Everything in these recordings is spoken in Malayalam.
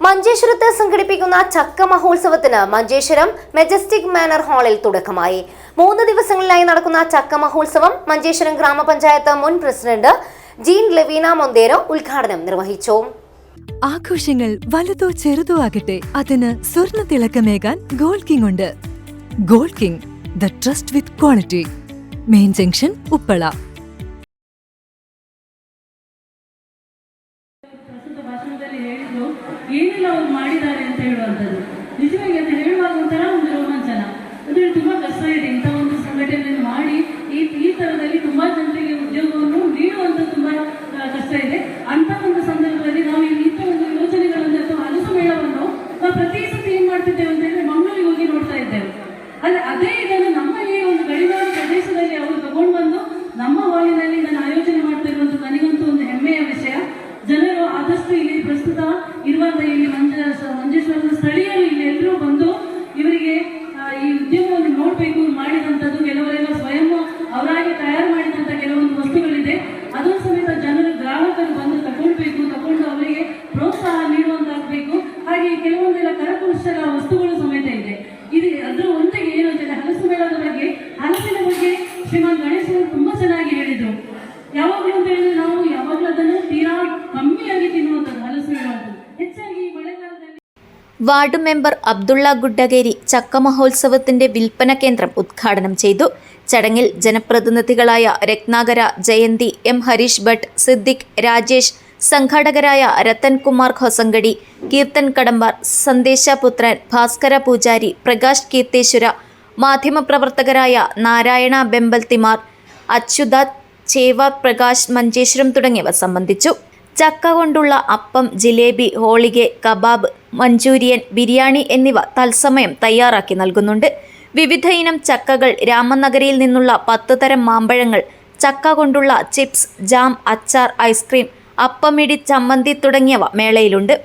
മഞ്ചേശ്വരത്ത് സംഘടിപ്പിക്കുന്ന ചക്ക മഹോത്സവത്തിന് മഞ്ചേശ്വരം മെജസ്റ്റിക് മാനർ ഹാളിൽ തുടക്കമായി. 3 ദിവസങ്ങളിലായി നടക്കുന്ന ചക്ക മഹോത്സവം മഞ്ചേശ്വരം ഗ്രാമപഞ്ചായത്ത് മുൻ പ്രസിഡന്റ് ജീൻ ലെവീന മൊന്തേരോ ഉദ്ഘാടനം നിർവഹിച്ചു. ആഘോഷങ്ങൾ വലുതോ ചെറുതോ ആകട്ടെ, അതിന് സ്വർണ്ണ തിളക്കമേകാൻ ഗോൾഡ് കിങ് ഉണ്ട്. Gold king, the trust with quality. Main junction, Uppala. ಏನೆಲ್ಲ ಅವ್ರು ಮಾಡಿದ್ದಾರೆ ಅಂತ ಹೇಳುವಂಥದ್ದು ನಿಜವಾಗಿ ಅಂತ ಹೇಳುವಾಗ ಒಂಥರ ಒಂದು ರೋಮಾಂಚನ. ಅಂದರೆ ತುಂಬ ಕಷ್ಟ ಇದೆ ಇಂಥ ಒಂದು ಸಂಘಟನೆಯನ್ನು ಮಾಡಿ ಈ ಥರದಲ್ಲಿ ತುಂಬ ಜನರಿಗೆ ಉದ್ಯೋಗವನ್ನು ನೀಡುವಂಥದ್ದು ತುಂಬ ಕಷ್ಟ ಇದೆ. ಅಂಥ ಒಂದು ಸಂದರ್ಭದಲ್ಲಿ ನಾವು ಇಂಥ ಒಂದು ಯೋಜನೆಗಳನ್ನು ಅಥವಾ ಹಲಸು ಮೇಳವನ್ನು ನಾವು ಪ್ರತಿ ಸತಿ ಏನು ಮಾಡ್ತಿದ್ದೇವೆ ಅಂತ ಹೇಳಿದ್ರೆ ಮಂಗಳೂರಿಗೆ ಹೋಗಿ ನೋಡ್ತಾ ಇದ್ದೇವೆ. ಆದರೆ ಅದೇ ಇದನ್ನು ನಮ್ಮ ಈ ಒಂದು ಗಡಿನಾಡು ಪ್ರದೇಶದಲ್ಲಿ ಅವರು ತಗೊಂಡು ಬಂದು ನಮ್ಮ ಹಾಲಿನಲ್ಲಿ ಇದನ್ನು ಆಯೋಜನೆ ಮಾಡ್ತಾ ಇರುವಂಥದ್ದು ನನಗಂತೂ ಒಂದು ಹೆಮ್ಮೆಯ ವಿಷಯ. ಜನರು ಆದಷ್ಟು ಇಲ್ಲಿ ಪ್ರಸ್ತುತ ಇರುವಂತಹ ಇಲ್ಲಿ ಮಂಜೇಶ್ವರದ ಸ್ಥಳೀಯರು ಇಲ್ಲಿ ಎಲ್ಲರೂ ಬಂದು ಇವರಿಗೆ ಈ ಉದ್ಯಮವನ್ನು ನೋಡಬೇಕು ಮಾಡಿದಂಥದ್ದು. ಕೆಲವರೆಲ್ಲ ಸ್ವಯಂ ಅವರಾಗಿ ತಯಾರು ಮಾಡಿದಂಥ ಕೆಲವೊಂದು ವಸ್ತುಗಳಿದೆ, ಅದನ್ನು ಸಮೇತ ಜನರು ಗ್ರಾಹಕರು ಬಂದು ತಗೊಂಡು ಅವರಿಗೆ ಪ್ರೋತ್ಸಾಹ ನೀಡುವಂತಾಗಬೇಕು. ಹಾಗೆ ಕೆಲವೊಂದೆಲ್ಲ ಕರಕುಶಲ ವಸ್ತುಗಳು ಸಮೇತ ಇದೆ. ಇದು ಅದರ ಒಂದಿಗೆ ಏನು ಅಂತಾರೆ ಹಲಸು ಮೇಳದ ಬಗ್ಗೆ, ಹಲಸಿನ ಬಗ್ಗೆ ಶ್ರೀಮಾನ್ ಗಣೇಶ್ ತುಂಬಾ ಚೆನ್ನಾಗಿ ಹೇಳಿದ್ರು. ಯಾವಾಗಲೂ ಅಂತ ಹೇಳಿದ್ರೆ ನಾವು ಯಾವಾಗಲೂ ಅದನ್ನು ತೀರಾ ಕಮ್ಮಿಯಾಗಿ ತಿನ್ನುವಂಥದ್ದು ಹಲಸು ಹೇಳುವಂಥದ್ದು. ಹೆಚ್ಚಾಗಿ ಮಳೆಗಾಲದಲ್ಲಿ വാർഡ് മെമ്പർ അബ്ദുള്ള ഗുഡ്ഡഗേരി ചക്ക മഹോത്സവത്തിന്റെ വിൽപ്പന കേന്ദ്രം ഉദ്ഘാടനം ചെയ്തു. ചടങ്ങിൽ ജനപ്രതിനിധികളായ രത്നാകര, ജയന്തി, എം ഹരീഷ് ഭട്ട്, സിദ്ദിഖ്, രാജേഷ്, സംഘാടകരായ രത്തൻ കുമാർ ഹൊസങ്കടി, കീർത്തൻ കടമ്പാർ, സന്ദേശ പുത്രൻ, ഭാസ്കര പൂജാരി, പ്രകാശ് കീർത്തേശ്വര, മാധ്യമപ്രവർത്തകരായ നാരായണ ബെമ്പൽത്തിമാർ, അച്യുതാത്, ചേവ പ്രകാശ് മഞ്ചേശ്വരം തുടങ്ങിയവർ സംബന്ധിച്ചു. ചക്ക കൊണ്ടുള്ള അപ്പം, ജിലേബി, ഹോളിഗെ, കബാബ്, മഞ്ചൂരിയൻ, ബിരിയാണി എന്നിവ തത്സമയം തയ്യാറാക്കി നൽകുന്നുണ്ട്. വിവിധ ഇനം ചക്കകൾ, രാമനഗരിയിൽ നിന്നുള്ള 10 തരം മാമ്പഴങ്ങൾ, ചക്ക കൊണ്ടുള്ള ചിപ്സ്, ജാം, അച്ചാർ, ഐസ്ക്രീം, അപ്പമിടി, ചമ്മന്തി തുടങ്ങിയവ മേളയിലുണ്ട്.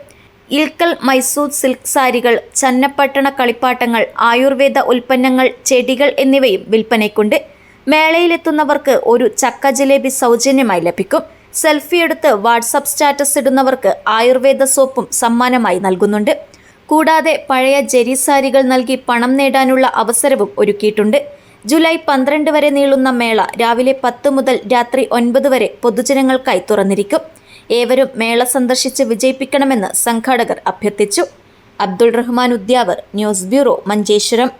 ഇൽക്കൽ മൈസൂർ സിൽക്ക് സാരികൾ, ചന്നപ്പട്ടണ കളിപ്പാട്ടങ്ങൾ, ആയുർവേദ ഉൽപ്പന്നങ്ങൾ, ചെടികൾ എന്നിവയും വിൽപ്പനയ്ക്കുണ്ട്. മേളയിലെത്തുന്നവർക്ക് ഒരു ചക്ക ജിലേബി സൗജന്യമായി ലഭിക്കും. സെൽഫി എടുത്ത് വാട്സപ്പ് സ്റ്റാറ്റസ് ഇടുന്നവർക്ക് ആയുർവേദ സോപ്പും സമ്മാനമായി നൽകുന്നുണ്ട്. കൂടാതെ പഴയ ജരി സാരികൾ നൽകി പണം നേടാനുള്ള അവസരവും ഒരുക്കിയിട്ടുണ്ട്. ജൂലൈ 12 വരെ നീളുന്ന മേള രാവിലെ 10 മുതൽ രാത്രി 9 വരെ പൊതുജനങ്ങൾക്കായി തുറന്നിരിക്കും. ഏവരും മേള സന്ദർശിച്ച് വിജയിപ്പിക്കണമെന്ന് സംഘാടകർ അഭ്യർത്ഥിച്ചു. Abdul Rahman Udyavar, news bureau, Manjeshwaram.